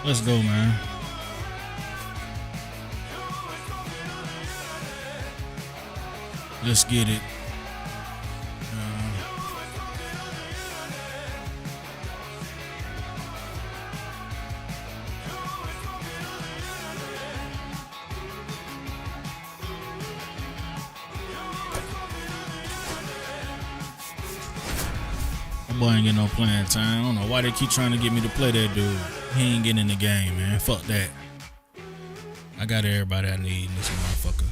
Let's go, man. Let's get it. That boy ain't getting no playing time. I don't know why they keep trying to get me to play that dude. He ain't getting in the game, man. Fuck that. I got everybody I need in this motherfucker.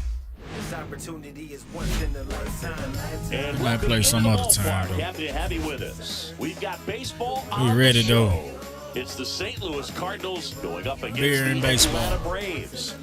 And I might play some other time, though. Happy to have you with us. We've got baseball We on ready, the show. though. It's the St. Louis Cardinals going up against Beer and the baseball. Atlanta Braves.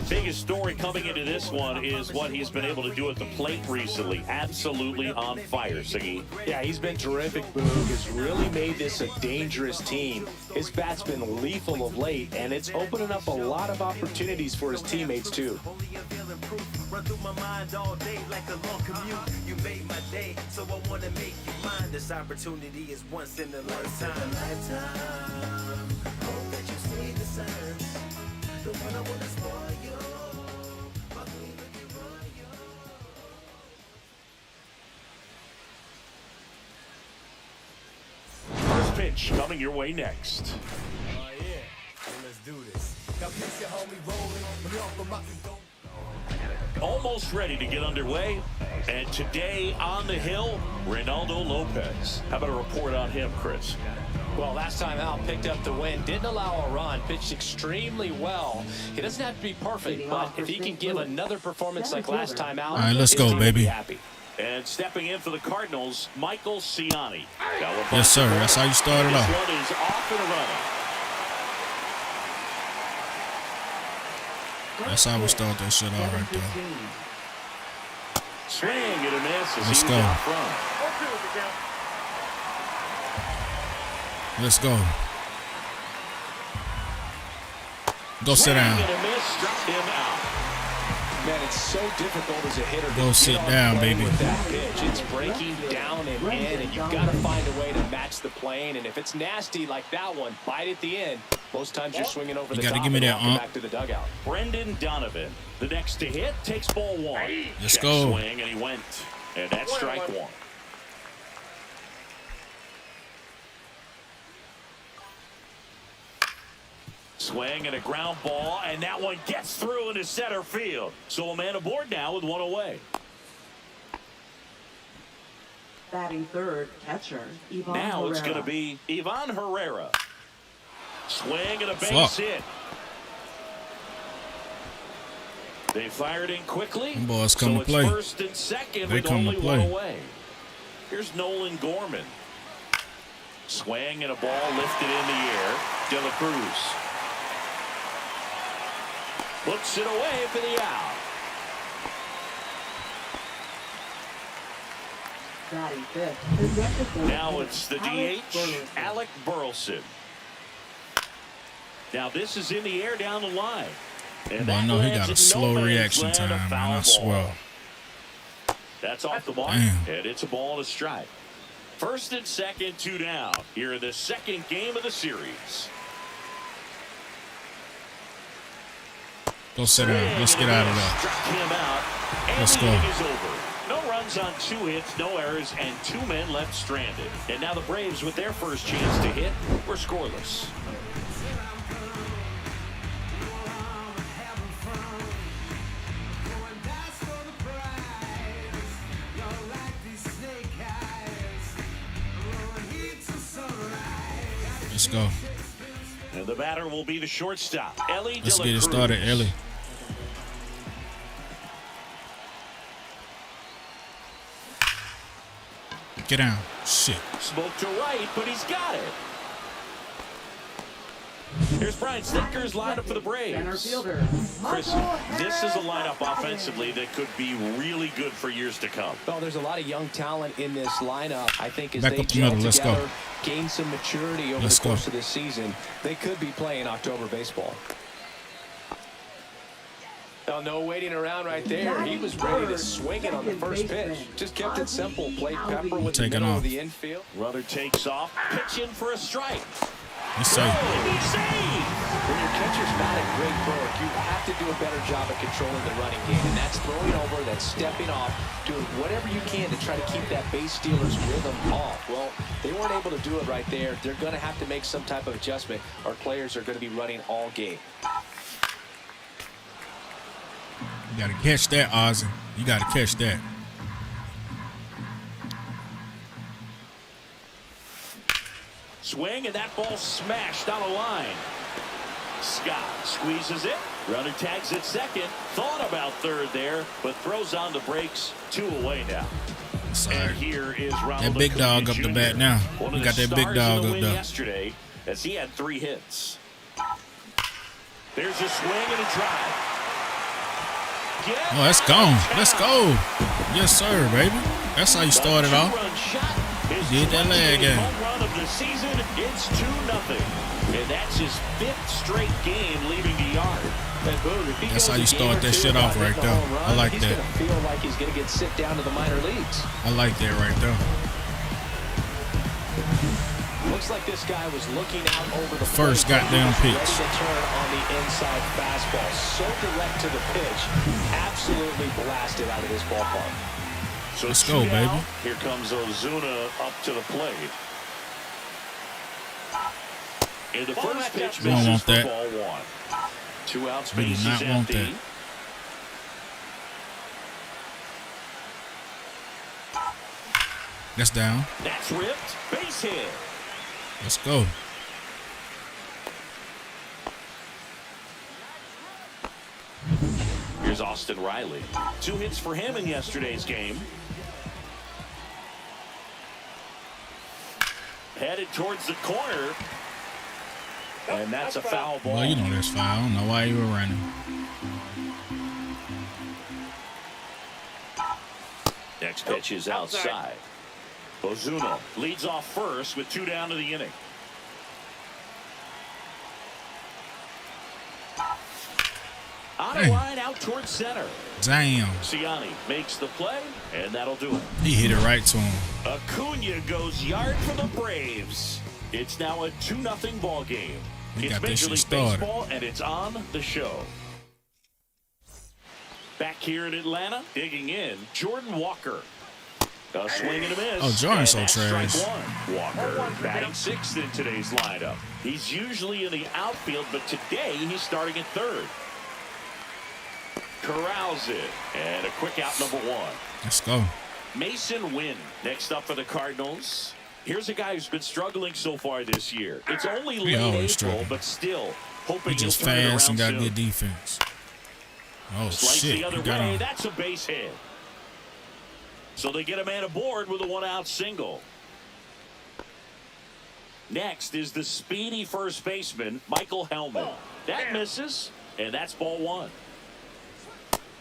Biggest story coming into this one is what he's been able to do at the plate recently. Absolutely on fire, Siggy. Yeah, he's been terrific, Boog. Has really made this a dangerous team. His bat's been lethal of late, and it's opening up a lot of opportunities for his teammates, too. Run through my mind all day like a long commute. You made my day, so I want to make you mine. This opportunity is once in a lifetime. Hope that you see the signs. The one I want to spoil you. First pitch coming your way next. Oh yeah, let's do this. Now place your homie rolling. Let me offer my Almost ready to get underway. And today on the hill, Reynaldo Lopez. How about a report on him, Chris? Well, last time out, picked up the win, didn't allow a run, pitched extremely well. He doesn't have to be perfect, but if he can give another performance like last time out, All right, let's his go, team will be baby. happy. And stepping in for the Cardinals, Michael Ciani. Yes, sir. That's how you started This off. one is off and running. That's how we start that shit off right there. Swing and a miss as Let's he go. was out front. Let's go. Go sit Swing down. and a miss, struck him out. Man, it's so difficult as a hitter to Go get sit on down, plane baby. with that pitch. It's breaking down and in, and you've got to find a way to match the plane. And if it's nasty like that one, bite at the end. Most times you're swinging over the gotta top give me and that, walking ump. back to the dugout. Brendan Donovan, the next to hit, takes ball one. Let's Check go. swing, and he went. And that's strike one. Swing and a ground ball, and that one gets through into center field. So a man aboard now with one away. Batting third, catcher, Ivan Now Herrera. it's going to be Ivan Herrera. Swing and a base hit. They fired in quickly. Them boys come so to it's play. first and second They with come to only play. one away. Here's Nolan Gorman. Swing and a ball lifted in the air. De La Cruz puts it away for the out. Batting fifth. Now it's the DH, Alec Burleson. Now this is in the air down the line. And Boy, I that know he lands got a in slow no man's reaction land, a time, man. foul I swear. ball. That's off the mark, Damn. and it's a ball to strike. First and second, 2 down. Here in the second game of the series. Go sit down. Let's get out of there. Struck him out, and Let's the go. inning is over. No runs on 2 hits, no errors, and 2 men left stranded. And now the Braves, with their first chance to hit, were scoreless. Let's go. And the batter will be the shortstop, Ellie Let's De La get it Cruz. started, Ellie. Get down. Shit. Smoke to right, but he's got it. Here's Brian Snitker's lineup for the Center Braves. fielder. Chris, this is a lineup offensively that could be really good for years to come. Well, there's a lot of young talent in this lineup. I think as Back they up the gel middle. Let's go. together, gain some maturity over Let's the go. course of this season, they could be playing October baseball. Well, no waiting around right there. He was ready to swing it on the first pitch. Just kept it simple. Played Pepper with the middle of the infield. Runner takes off. Pitch in for a strike. He's safe. He's safe. When your catcher's not a great thrower, you have to do a better job of controlling the running game. And that's throwing over, that's stepping off, doing whatever you can to try to keep that base stealer's rhythm off. Well, they weren't able to do it right there. They're going to have to make some type of adjustment. Our players are going to be running all game. You got to catch that, Ozzy. You got to catch that. Swing, and that ball smashed on a line. Scott squeezes it. Runner tags at second. Thought about third there, but throws on the brakes. 2 away now. Sorry. And here is Ronald That big Acuna dog up the Jr., bat now. one We of got the that big stars dog in the up win there. yesterday, as he had 3 hits. There's a swing and a drive. Oh, that's gone. Let's go. Yes, sir, baby. That's how you started off. You did that leg game. Home run of the season. It's 2-0. And that's his 5th straight game leaving the yard. And boom, if he That's goes how you a game start or that two shit off without right hitting a there. home run, I like he's that. going to feel like he's going to get sit down to the minor leagues. I like that right there. Looks like this guy was looking out over the First plate. goddamn He was pitch. ready to turn on the inside fastball. So direct to the pitch. Absolutely blasted out of this ballpark. So Let's go, 2 baby. down. Here comes Ozuna up to the plate. And the first pitch We don't misses want for that. ball 1. 2 outs, We do base not is want empty. that. That's down. That's ripped. Base hit. Let's go. Here's Austin Riley. 2 hits for him in yesterday's game. Headed towards the corner. And that's a foul ball. Well, you know that's foul. I don't know why you were running. Next pitch is outside. Ozuna leads off first with 2 down to the inning. On a Hey. line out towards center. Damn. Ciani makes the play, and that'll do it. He hit it right to him. Acuna goes yard for the Braves. It's now a 2-0 ball game. We It's got this Major shit League started. Baseball, and it's on the show. Back here in Atlanta, digging in, Jordan Walker. A swing and a miss. Oh, Jordan's so And that's trash. strike 1. Walker batting 6th in today's lineup. He's usually in the outfield, but today he's starting at third. Corrals it, and a quick out number 1. Let's go. Mason Wynn next up for the Cardinals. Here's a guy who's been struggling so far this year. It's only He late always April, struggling. but still hoping He just he'll turn it fast and around got soon. good defense. Oh, Slice shit. the other He got way. on. That's a base hit. So they get a man aboard with a 1-out single. Next is the speedy first baseman, Michael Hellman. That misses, and that's ball 1.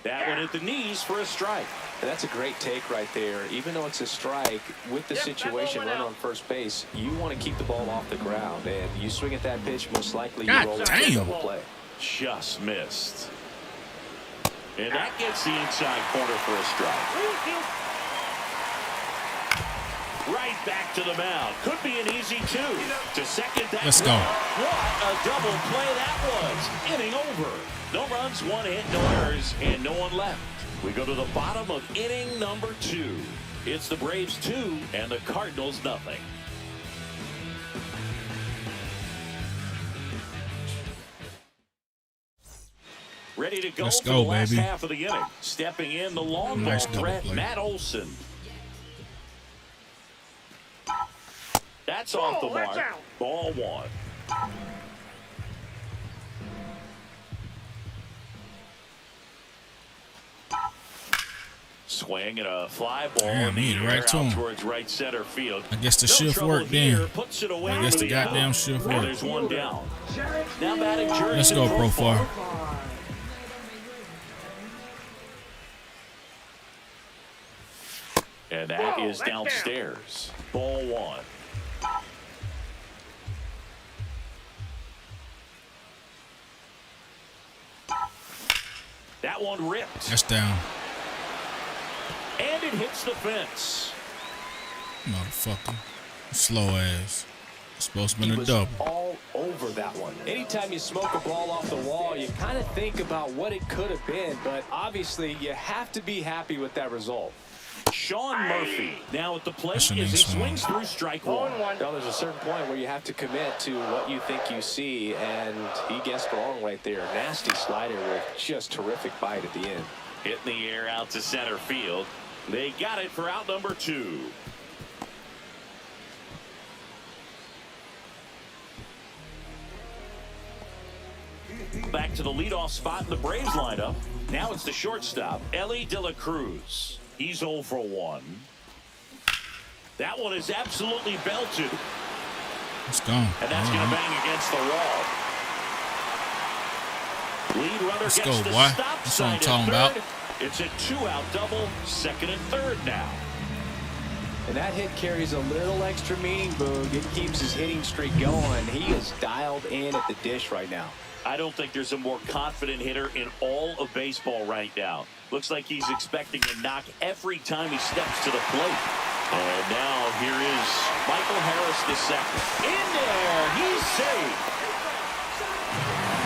That one at the knees for a strike. And that's a great take right there. Even though it's a strike, with the situation running on first base, you want to keep the ball off the ground. And you swing at that pitch, most likely you God roll into a damn. double play. Just missed. And that gets the inside corner for a strike. Right back to the mound. Could be an easy 2. To second that. Let's go. What a double play that was. Inning over. No runs, 1 hit, no errors, and no one left. We go to the bottom of inning number 2. It's the Braves 2 and the Cardinals nothing. Ready to go Let's for go, the last baby. half of the inning. Stepping in the long Nice ball double threat, play. Matt Olson. That's off the mark. Ball 1. Swing and a fly ball Damn, in the he hit it air right to out him. towards right center field. I guess the No shift trouble worked here. then. Puts it away I guess for the goddamn out. shift And worked. there's 1 down. Now batting Jurickson. Let's go, Profar. And that is downstairs. Ball 1. That one ripped. That's down. And it hits the fence. Motherfucker. Slow ass. It's supposed to be He a was double. all over that one. Anytime you smoke a ball off the wall, you kind of think about what it could have been, but obviously you have to be happy with that result. Sean Murphy now at the plate That's as an he ace one. swings through strike one. Well, there's a certain point where you have to commit to what you think you see, and he guessed wrong right there. Nasty slider with just terrific bite at the end. Hit in the air out to center field. They got it for out number 2. Back to the leadoff spot in the Braves lineup. Now it's the shortstop, Ellie De La Cruz. He's 0 for 1. That one is absolutely belted. It's gone. And that's going to bang against the wall. Lead runner Let's gets go, the boy. stop That's what I'm sign talking at about. third. It's a 2-out double, second and third now. And that hit carries a little extra meaning, Boog. It keeps his hitting streak going. He is dialed in at the dish right now. I don't think there's a more confident hitter in all of baseball right now. Looks like he's expecting to knock every time he steps to the plate. And now here is Michael Harris II. In there, he's safe.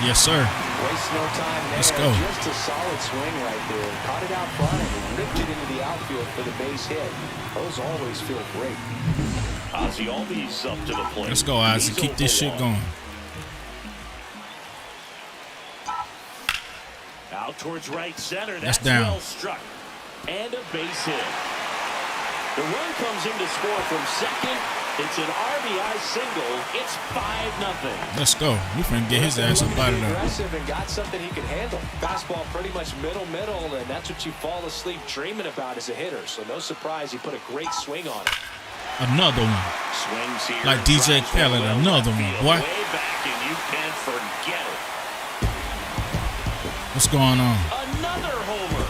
Yes, sir. Waste no time there. Let's go. Just a solid swing right there. Caught it out front and ripped it into the outfield for the base hit. Those always feel great. Ozzie Albies up to the plate. Let's go, Ozzie. He's Keep this 0 shit for 1. going. Out towards right center. That's That's down. well struck. And a base hit. The run comes in to score from second. It's an RBI single. It's 5-0. Let's go. We finna get his ass up out of there. Aggressive and got something he can handle. Fastball pretty much middle, and that's what you fall asleep dreaming about as a hitter. So no surprise he put a great swing on it. Another one. Swings here. Like DJ drives Khaled, well another left one, field, boy. Way back, and you can forget it. What's going on? Another homer.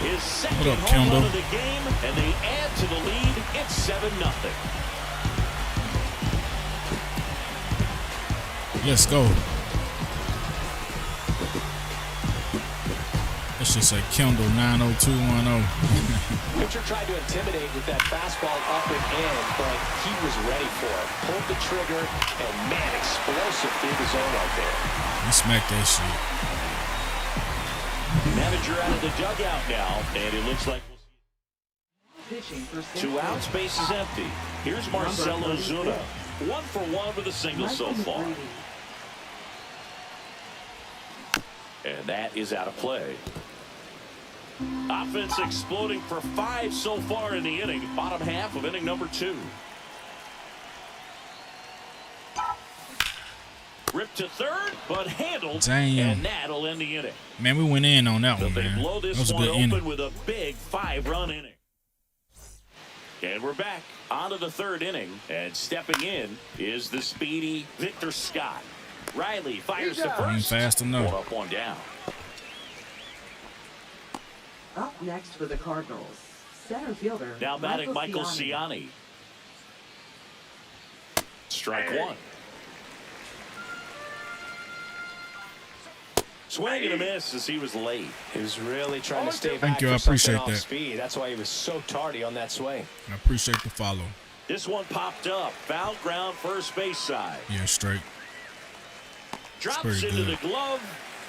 His second What up, home Kendall? run of the game, and they add to the lead. It's 7-0. Let's go. Let's just say Kendall 90210. Pitcher tried to intimidate with that fastball up and in, but he was ready for it. Pulled the trigger, and man, explosive through the zone right there. He smacked that shit. Manager out of the dugout now, and it looks like Pitching for 2 outs, base is empty. Here's Marcelo Zuna. 1 for 1 with a single so far. And that is out of play. Offense exploding for 5 so far in the inning. Bottom half of inning number 2. Ripped to third, but handled. Damn. And that'll end the inning. Man, we went in on that But one, they man. blow That this was a one good open inning. with a big 5-run inning. And we're back onto the third inning. And stepping in is the speedy Victor Scott. Riley fires to Ain't first. fast enough. 1 up, 1 down. Up next for the Cardinals, center fielder Now batting Michael Ciani. Strike 1. Swing and a miss as he was late. He was really trying to stay back Thank you, for I appreciate something off that. speed. That's why he was so tardy on that swing. I appreciate the follow. This one popped up. Foul ground first base side. Yeah, straight. Drops pretty into good. the glove,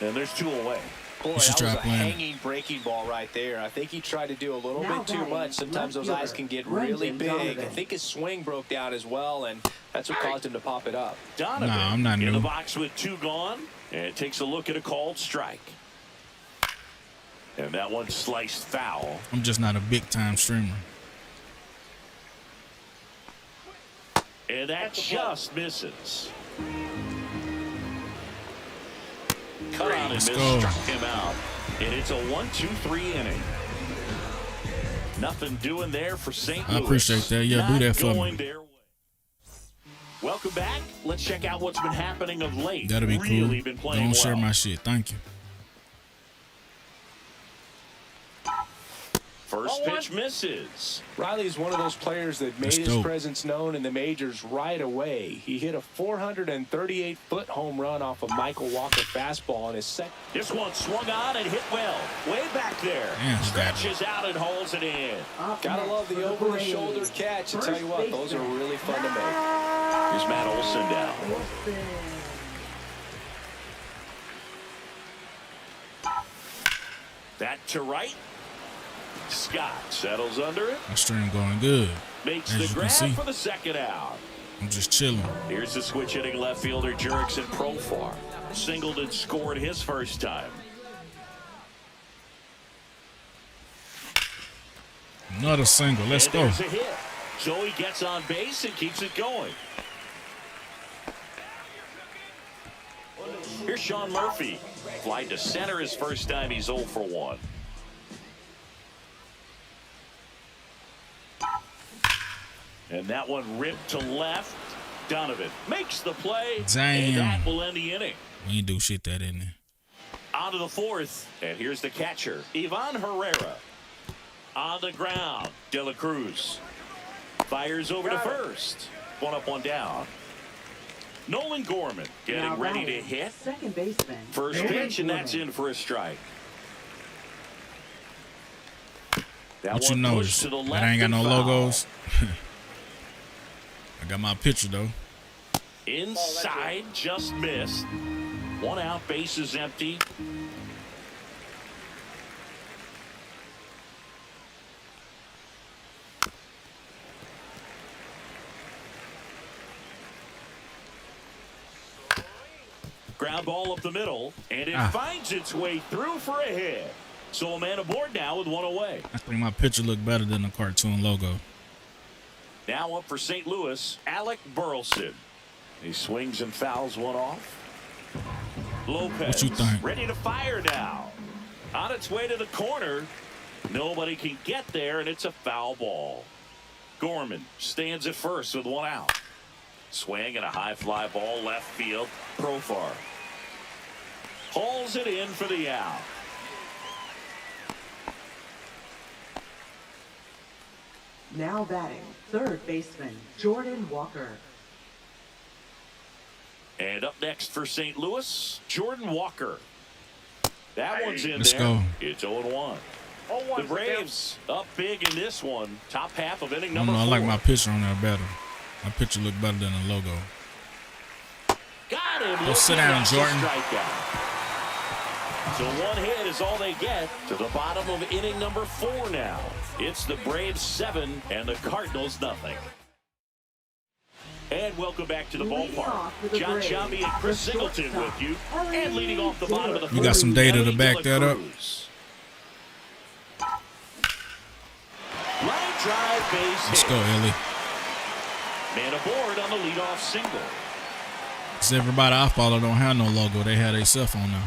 and there's 2 away. Boy, should that try was a playing it. hanging breaking ball right there. I think he tried to do a little Now bit too batting, much. Sometimes left those eyes fielder, can get Brendan really big. I Donovan. think his swing broke down as well, and that's what caused him to pop it up. Donovan Nah, I'm not in new. the box with 2 gone, and takes a look at a called strike. And that one sliced foul. I'm just not a big time streamer. And that just misses. Cut out and Let's miss, go. struck him out. And it's a 1-2-3 inning. Nothing doing there for St. I Louis. appreciate that. Yeah, do Not that for going me. their way. Welcome back. Let's check out what's been happening of late. That'll be really cool. Been playing Don't well. share my shit. Thank you. First pitch misses. Riley is one of those players that made his presence known in the majors right away. He hit a 438-foot home run off a Michael Walker fastball in his second. This one swung on and hit well. Way back there. Yeah, stretches out and holds it in. Gotta love the over-the-shoulder catch. I tell you what, those are really fun to make. Here's Matt Olson down. That to right. Scott settles under it. My stream going good. Makes As the you can grab see. for the second out. I'm just chilling. Here's the switch hitting left fielder Jurickson Profar. Singleton scored his first time. Another single. Let's and go. There's a hit. So he gets on base and keeps it going. Here's Sean Murphy. Fly to center his first time. He's 0 for 1. And that one ripped to left. Donovan makes the play. Damn. And that will end the inning. We ain't do shit that in there. On to the fourth. And here's the catcher, Ivan Herrera. On the ground, De La Cruz. Fires over to first. One up, one down. Nolan Gorman getting Now ready to batting, hit. second baseman. First Nolan pitch, and that's Gorman. in for a strike. That What you one pushed notice? to the That left I ain't got and no foul. logos. I got my picture though. Inside, just missed. One out, base is empty. Ground ball up the middle, and it finds its way through for a hit. So a man aboard now with one away. I think my picture looked better than the cartoon logo. Now up for St. Louis, Alec Burleson. He swings and fouls one off. Lopez What you think? ready to fire now. On its way to the corner. Nobody can get there, and it's a foul ball. Gorman stands at first with one out. Swing and a high fly ball left field. Profar hauls it in for the out. Now batting, third baseman Jordan Walker. And up next for St. Louis, Jordan Walker. That one's in Let's there. go. It's 0-1. The Braves up big in this one. Top half of inning I don't number know. I 4. like my picture on there better. My picture look better than the logo. Got him. Go sit down, That's a Jordan. strikeout. So one hit is all they get to the bottom of inning number 4 now. It's the Braves 7 and the Cardinals nothing. And welcome back to the Leading ballpark. off with the John Braves, Shelby and Chris the Singleton shortstop, with you. Ellie And leading off the bottom of the You got some data to Ellie back De La that up? Cruz. Line drive base Let's hit. go, Ellie. Man aboard on the leadoff single. Cause everybody I follow don't have no logo. They have their cell phone now.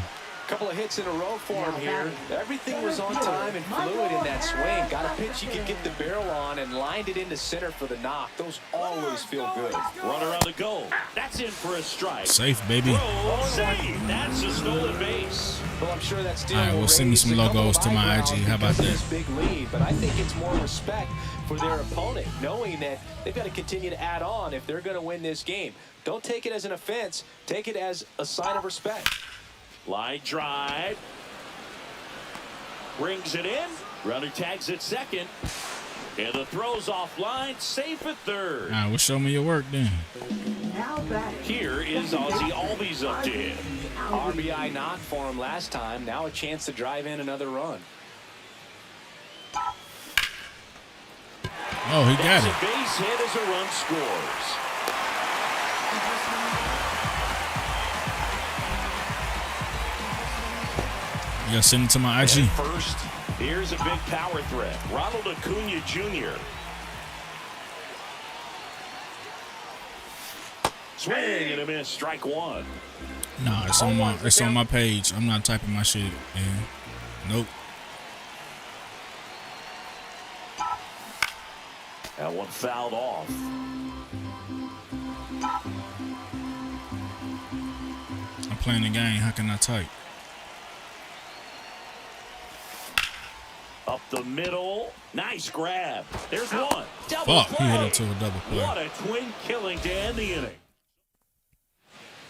Couple of hits in a row for him Now here. batting. Everything was on time and fluid in that swing. Got a pitch he could get the barrel on and lined it into center for the knock. Those always feel good. Runner on the go. That's in for a strike. Safe, baby. Throw, save. That's a stolen base. Well, I'm sure that still All right, will well, send me raise some a couple logos of to my eyebrows IG. How about because of that? this big lead, but I think it's more respect for their opponent, knowing that they've got to continue to add on if they're going to win this game. Don't take it as an offense. Take it as a sign of respect. Line drive. Brings it in. Runner tags at second. And the throw's offline. Safe at third. All right, well, show me your work then. Now batting. Here is Ozzie Albies up to hit. RBI knock for him last time. Now a chance to drive in another run. Oh, he got That's it. a base hit as a run scores. You gotta send it to my IG. And first, here's a big power threat. Ronald Acuna Jr. Swing and a miss. Strike one. Nah, it's on my page. I'm not typing my shit in. Nope. That one fouled off. I'm playing the game. How can I type? Up the middle. Nice grab. There's one. Double Fuck, play. he hit it to a double play. What a twin killing to end the inning.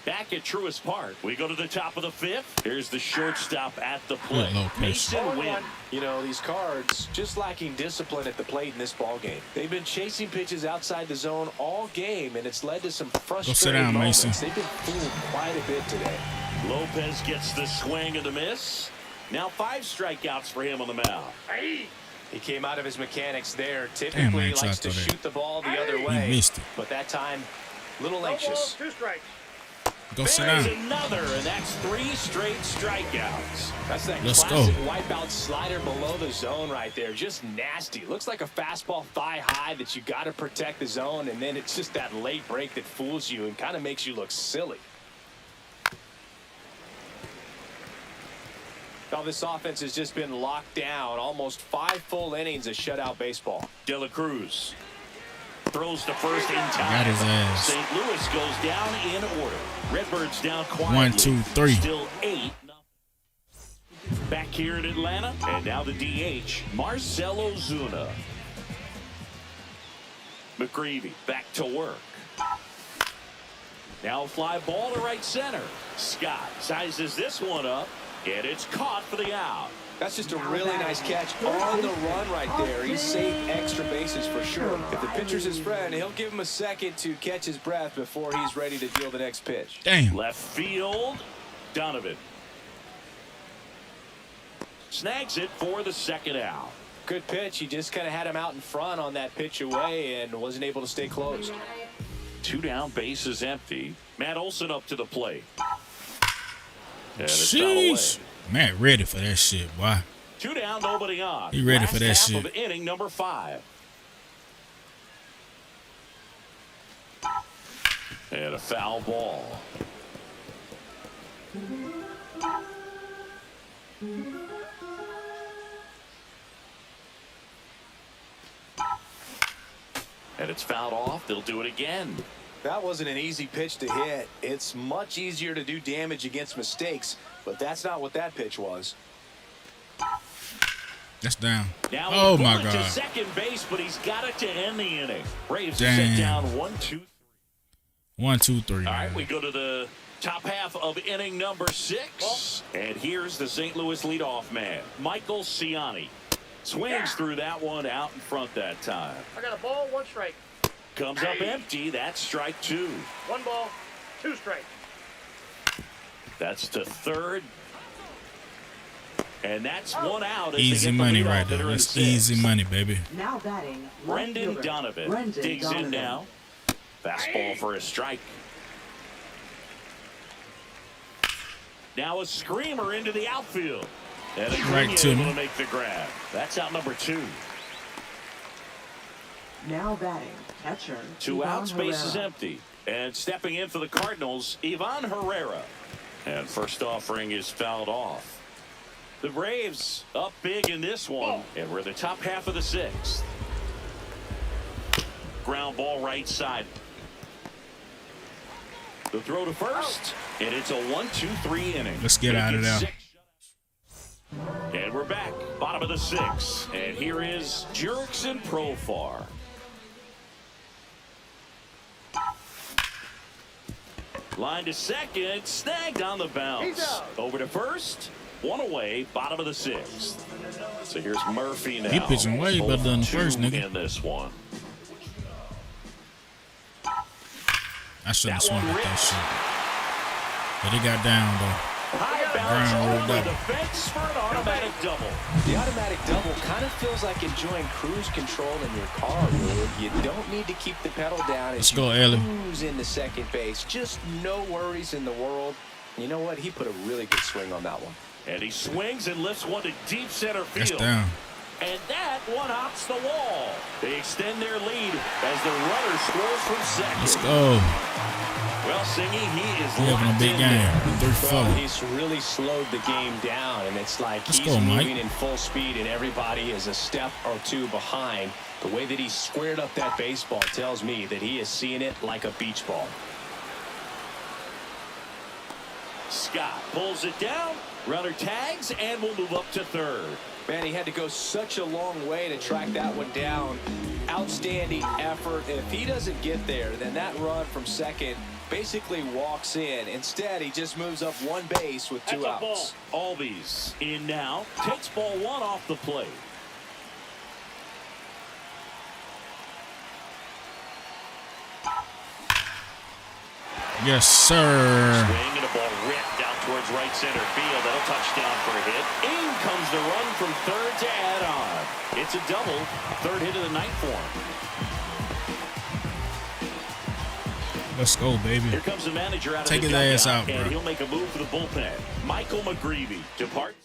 Back at Truist Park, we go to the top of the fifth. Here's the shortstop at the plate. Good location. Mason Wynn. You know, these Cards just lacking discipline at the plate in this ball game. They've been chasing pitches outside the zone all game, and it's led to some frustrating down, moments. Mason. They've been fooled quite a bit today. Lopez gets the swing and the miss. Now 5 strikeouts for him on the mound. He came out of his mechanics there. Damn, Typically man, likes tried to to shoot the ball the other He way. missed it. But that time, a little anxious. 2 strikes. Go sit There's down. another, and that's 3 straight strikeouts. That's that Let's classic go. wipeout slider below the zone right there. Just nasty. Looks like a fastball thigh high that you got to protect the zone, and then it's just that late break that fools you and kind of makes you look silly. Now this offense has just been locked down. Almost 5 full innings of shutout baseball. De La Cruz throws to first in time. Got his ass. St. Louis goes down in order. Redbirds down quietly. 1, 2, 3. Still 8. Back here in Atlanta, and now the DH, Marcell Ozuna. McGreevy back to work. Now a fly ball to right center. Scott sizes this one up, and it's caught for the out. That's just a really nice catch on the run right there. He saved extra bases for sure. If the pitcher's his friend, he'll give him a second to catch his breath before he's ready to deal the next pitch. Damn. Left field, Donovan snags it for the second out. Good pitch. He just kind of had him out in front on that pitch away and wasn't able to stay closed. 2 down, bases empty. Matt Olson up to the plate. And it's foul away. Sheesh. Matt ready for that shit, boy. 2 down, nobody on. He ready Last for that half shit. Of inning number 5. And a foul ball. And it's fouled off. They'll do it again. That wasn't an easy pitch to hit. It's much easier to do damage against mistakes, but that's not what that pitch was. That's down. Now Oh, he's my going to God. second base, but he's got it to end the inning. Braves are Damn. set down 1, 2, 3. 1, 2, 3. All right, man. we go to the top half of inning number 6. And here's the St. Louis leadoff man, Michael Ciani. Swings through that one out in front that time. I got a ball, 1 strike. Comes up empty. That's strike 2. 1 ball, 2 strikes. That's to third. And that's 1 out. As they Easy get the money leadoff right there. hitter in That's 6th. easy money, baby. Now batting, left Brendan fielder, Donovan Brendan digs Donovan. in now. Fastball for a strike. Now a screamer into the outfield. And Right Acuna to able me. to make the grab. That's out number 2. Now batting, catcher. 2 Ivan outs, bases Herrera. empty. And stepping in for the Cardinals, Ivan Herrera. And first offering is fouled off. The Braves up big in this one, and we're the top half of the 6th. Ground ball right side. The throw to first, and it's a 1-2-3 inning. Let's get out of there. 6 And we're back, bottom of the 6th. And here is Jurickson Profar. Line to second, snagged on the bounce. Over to first, 1 away, bottom of the 6th. So here's Murphy now. He pitching way better than the 0-2 first, nigga. in this one. I shouldn't have That one swung at that rips. shit. But he got down, though. High Ground bounce rule over the double. fence for an automatic double. The automatic double kind of feels like enjoying cruise control in your car, Lou. You don't need to keep the pedal down Let's as go, you Ellie. cruise into second base. Just no worries in the world. You know what? He put a really good swing on that one. And he swings and lifts one to deep center That's field. down. And that one hops the wall. They extend their lead as the runner scores from second. Let's go. Well, Singy, he is He having a locked big in game. there. 3-4. Well, he's really slowed the game down, and it's like Let's he's go, Mike. moving in full speed, and everybody is a step or 2 behind. The way that he squared up that baseball tells me that he is seeing it like a beach ball. Scott pulls it down. Runner tags and will move up to third. Man, he had to go such a long way to track that one down. Outstanding effort. If he doesn't get there, then that run from second basically walks in. Instead, he just moves up one base with 2 outs. Albies in now. Takes ball 1 off the plate. Yes, sir. Swing and a ball ripped down towards right center field. That'll touchdown for a hit. In comes the run from third to add on. It's a double. 3rd hit of the night for him. Let's go, baby. Here comes the manager out Take of the his ass dugout, out, bro. and he'll make a move for the bullpen. Michael McGreevy departs.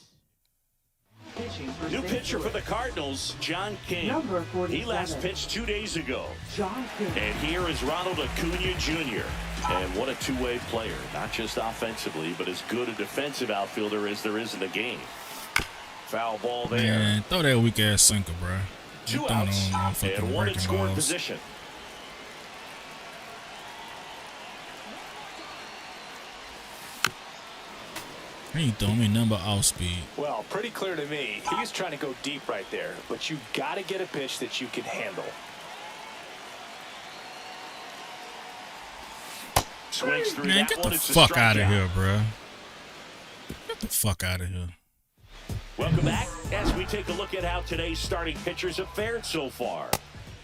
Pitching for New St. pitcher for Louis. the Cardinals, John King. Number He last 47. pitched 2 days ago. John King. And here is Ronald Acuna Jr. And what a two-way player. Not just offensively, but as good a defensive outfielder as there is in the game. Foul ball there. Man, throw that weak ass sinker, bro. You 2 throwing outs on motherfucking and 1 in breaking scoring balls. position. He ain't throwing me nothing but off speed. Well, pretty clear to me. He was trying to go deep right there, but you got to get a pitch that you can handle. Swings through Man, that get one. the It's a fuck out of strikeout. here, bro. Get the fuck out of here. Welcome back as we take a look at how today's starting pitchers have fared so far.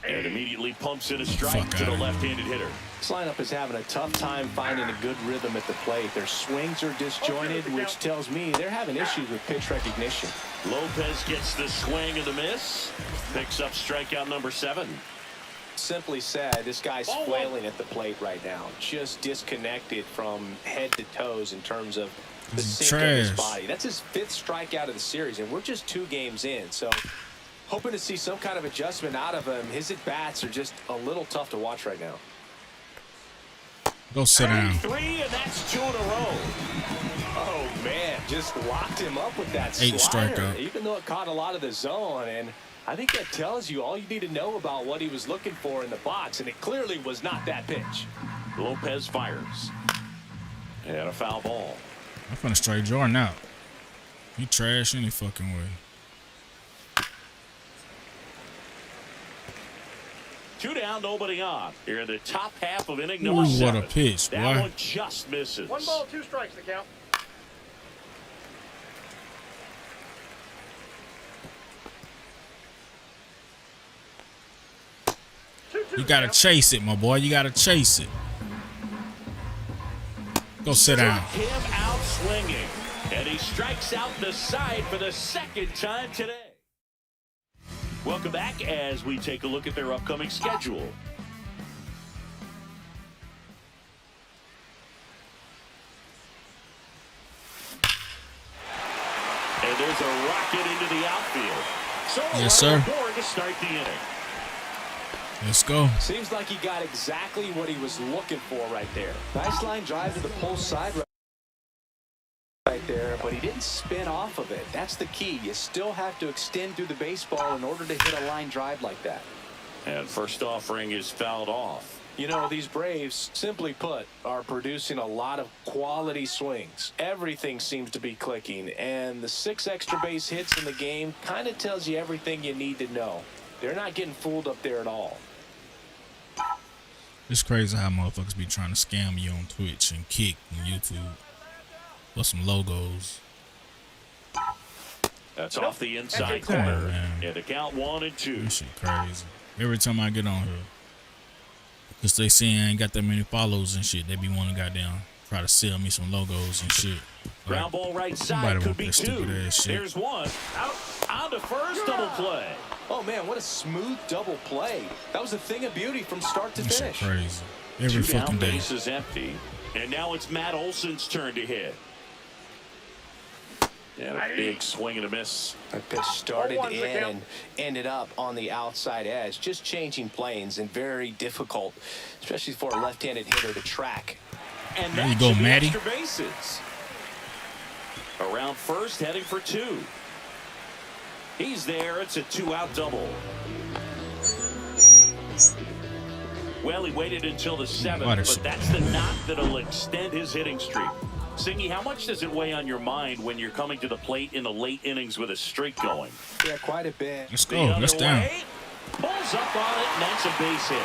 And immediately pumps in a strike Fuck to the outta here. left-handed hitter. This lineup is having a tough time finding a good rhythm at the plate. Their swings are disjointed, which tells me they're having issues with pitch recognition. Lopez gets the swing and the miss. Picks up strikeout number 7. Simply said, this guy's Ball one. flailing at the plate right now. Just disconnected from head to toes in terms of the He's sync of his trash. body. That's his 5th strikeout of the series, and we're just 2 games in. So hoping to see some kind of adjustment out of him. His at-bats are just a little tough to watch right now. Go sit down. 3, and that's 2 in a row. Oh, man, just locked him up with that 8 slider, strikeout. even though it caught a lot of the zone. And I think that tells you all you need to know about what he was looking for in the box, and it clearly was not that pitch. Lopez fires. And a foul ball. I'm finna straight Jordan out. He trash any fucking way. 2 down, nobody on. Here in the top half of inning number Ooh, 7. what a pitch, That boy. one just misses. 1 ball, 2 strikes to count. You gotta chase it, my boy. You gotta chase it. Go sit down. Him out swinging. And he strikes out the side for the 2nd time today. Welcome back as we take a look at their upcoming schedule. And there's a rocket into the outfield. So Yes, runner sir. aboard to start the inning. Let's go. Seems like he got exactly what he was looking for right there. Nice line drive to the pull side right there, but he didn't spin off of it. That's the key. You still have to extend through the baseball in order to hit a line drive like that. And first offering is fouled off. You know, these Braves, simply put, are producing a lot of quality swings. Everything seems to be clicking, and the 6 extra base hits in the game kind of tells you everything you need to know. They're not getting fooled up there at all. It's crazy how motherfuckers be trying to scam you on Twitch and Kick and YouTube for some logos. That's off the inside Come on, corner. man. And the count 1 and 2. This shit crazy. Every time I get on here, cause they see I ain't got that many follows and shit, they be wanting to goddamn try to sell me some logos and shit. Ground ball right somebody side could want be that 2. stupid ass shit. There's 1. Out on the first double play. Oh, man, what a smooth double play. That was a thing of beauty from start to This shit finish. crazy. Every 2 fucking down, day. base is empty. And now it's Matt Olson's turn to hit. And a big swing and a miss. That pitch started 0-1 the in count. and ended up on the outside edge. Just changing planes and very difficult, especially for a left-handed hitter to track. And There that you go, should be Matty. extra bases. Around first, heading for 2. He's there. It's a 2-out double. Well, he waited until the 7th, What a but shit. that's the knock that'll extend his hitting streak. Singy, how much does it weigh on your mind when you're coming to the plate in the late innings with a streak going? Yeah, quite a bit. Let's go. Let's down. Pulls up on it, and that's a base hit.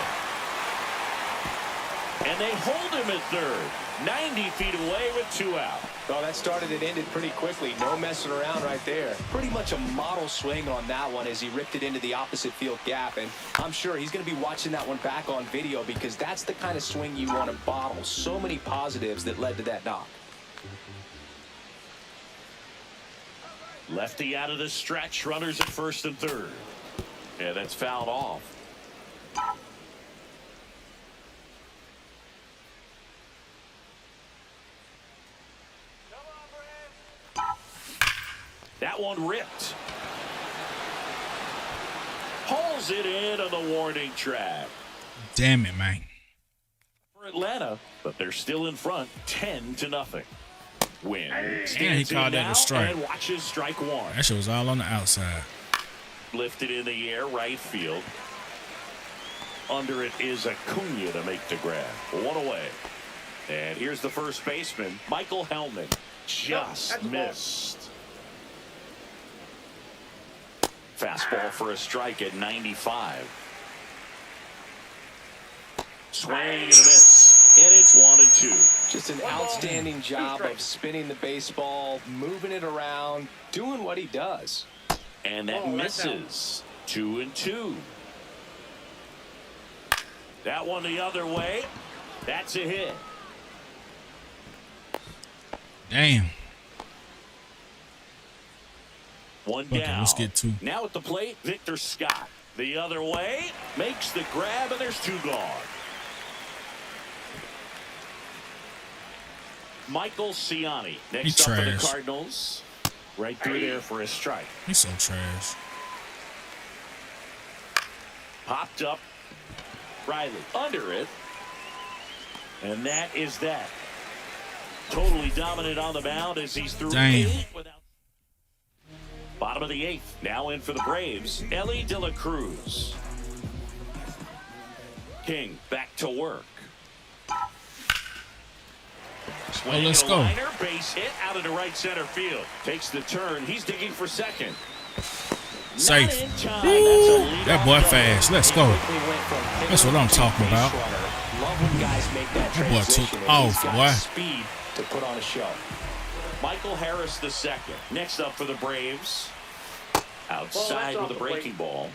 And they hold him at third. 90 feet away with 2 out. Well, that started and ended pretty quickly. No messing around right there. Pretty much a model swing on that one as he ripped it into the opposite field gap. And I'm sure he's going to be watching that one back on video because that's the kind of swing you want to bottle. So many positives that led to that knock. Lefty out of the stretch. Runners at first and third. Yeah, that's fouled off. That one ripped. Pulls it in on the warning track. Damn it, man. For Atlanta, but they're still in front, 10-0. Win. And he called that a strike. And watches strike one. That shit was all on the outside. Lifted in the air, right field. Under it is Acuna to make the grab. One away. And here's the first baseman, Michael Hellman. Just missed. Fastball for a strike at 95. Swing and a miss. And it's 1-2. Just an outstanding job of spinning the baseball, moving it around, doing what he does. And that misses. 2-2. That one the other way. That's a hit. Damn. One Okay, down. let's get 2. Now at the plate, Victor Scott. The other way, makes the grab, and there's 2 gone. Michael Ciani. Next up for the Cardinals. Right through there for a strike. He's so trash. Popped up. Riley under it. And that is that. Totally dominant on the mound as he's through 8 without. Bottom of the 8th. Now in for the Braves. Ellie De La Cruz. King back to work. Oh, let's go. Liner, base hit out into right center field. Takes the turn. He's digging for second. Safe. Woo. That boy fast. Let's go. That's what I'm talking about. Love when guys make that boy took off, boy. Speed to put on a show. Michael Harris the second. Next up for the Braves. Outside with a breaking ball.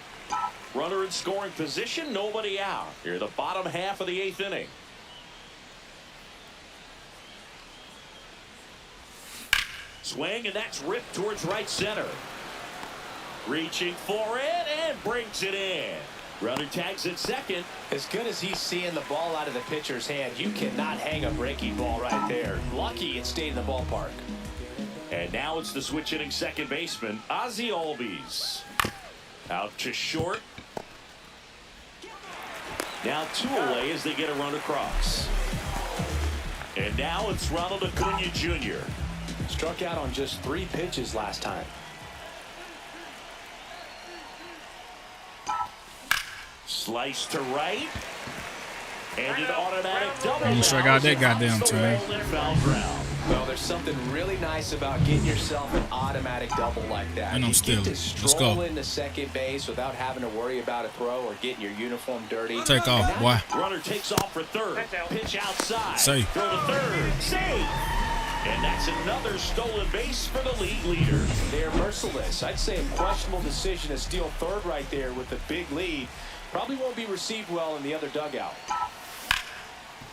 Runner in scoring position. Nobody out. Here the bottom half of the 8th inning. Swing, and that's ripped towards right center. Reaching for it and brings it in. Runner tags at second. As good as he's seeing the ball out of the pitcher's hand, you cannot hang a breaking ball right there. Lucky it stayed in the ballpark. And now it's the switch hitting second baseman, Ozzie Albies. Out to short. Now 2 away as they get a run across. And now it's Ronald Acuna Jr. Struck out on just 3 pitches last time. Slice to right. And an automatic double. You struck out that goddamn time. Well, there's something really nice about getting yourself an automatic double like that. And I'm still. Let's go. Into second base without having to worry about a throw or getting your uniform dirty. Take off, boy. Runner takes off for third. Pitch outside. Safe. Throw to third. Safe. And that's another stolen base for the league leader. They're merciless. I'd say a questionable decision to steal third right there with a big lead. Probably won't be received well in the other dugout.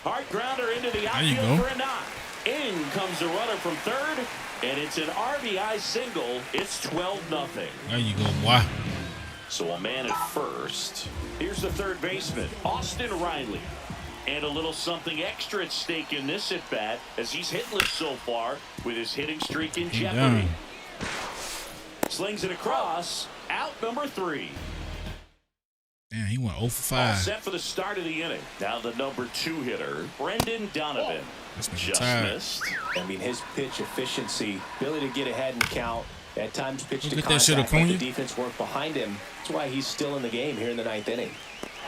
Hard grounder into the outfield for a knock. In comes the runner from third, and it's an RBI single. It's 12-0. There you go, boy. So a man at first. Here's the third baseman, Austin Riley. And a little something extra at stake in this at-bat as he's hitless so far with his hitting streak in jeopardy. Slings it across. Out number 3. Damn, he went 0 for All 5. set for the start of the inning. Now the number 2 hitter, Brendan Donovan. Just missed. I mean, his pitch efficiency, ability to get ahead in the count, at times pitch to Look at that shit, contact, but Acuna. the defense work behind him. That's why he's still in the game here in the 9th inning.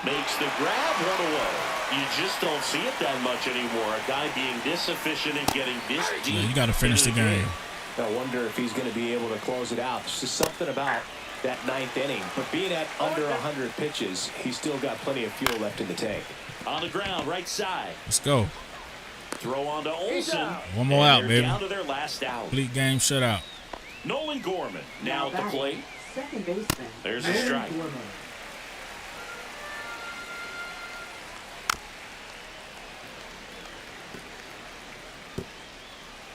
Makes the grab, one away. You just don't see it that much anymore. A guy being this efficient and getting this deep. Yeah, you got to finish the game. I wonder if he's going to be able to close it out. There's just something about that ninth inning. But being at under 100 pitches, he's still got plenty of fuel left in the tank. On the ground, right side. Let's go. Throw on to Olsen. One more out, baby. Down to their last out. Complete game shutout. Nolan Gorman now at the plate. Second baseman. There's a strike. Gorman.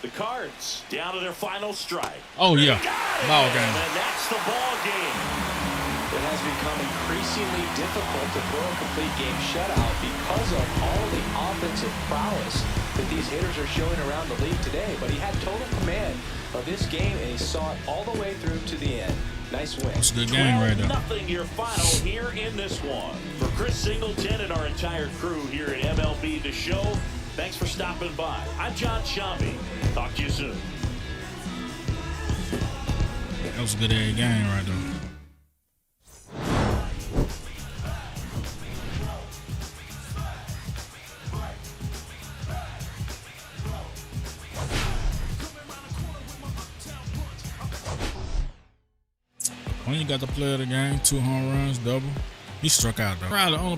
The Cards down to their final strike. Oh, yeah. Ball game. And that's the ball game. It has become increasingly difficult to throw a complete game shutout because of all the offensive prowess that these hitters are showing around the league today. But he had total command of this game, and he saw it all the way through to the end. Nice win. That's a good game right there. Nothing your final here in this one. For Chris Singleton and our entire crew here at MLB The Show, thanks for stopping by. I'm John Shambi. Talk to you soon. That was a good game right there. When you got the player of the game, 2 home runs, double. He struck out though. Probably the only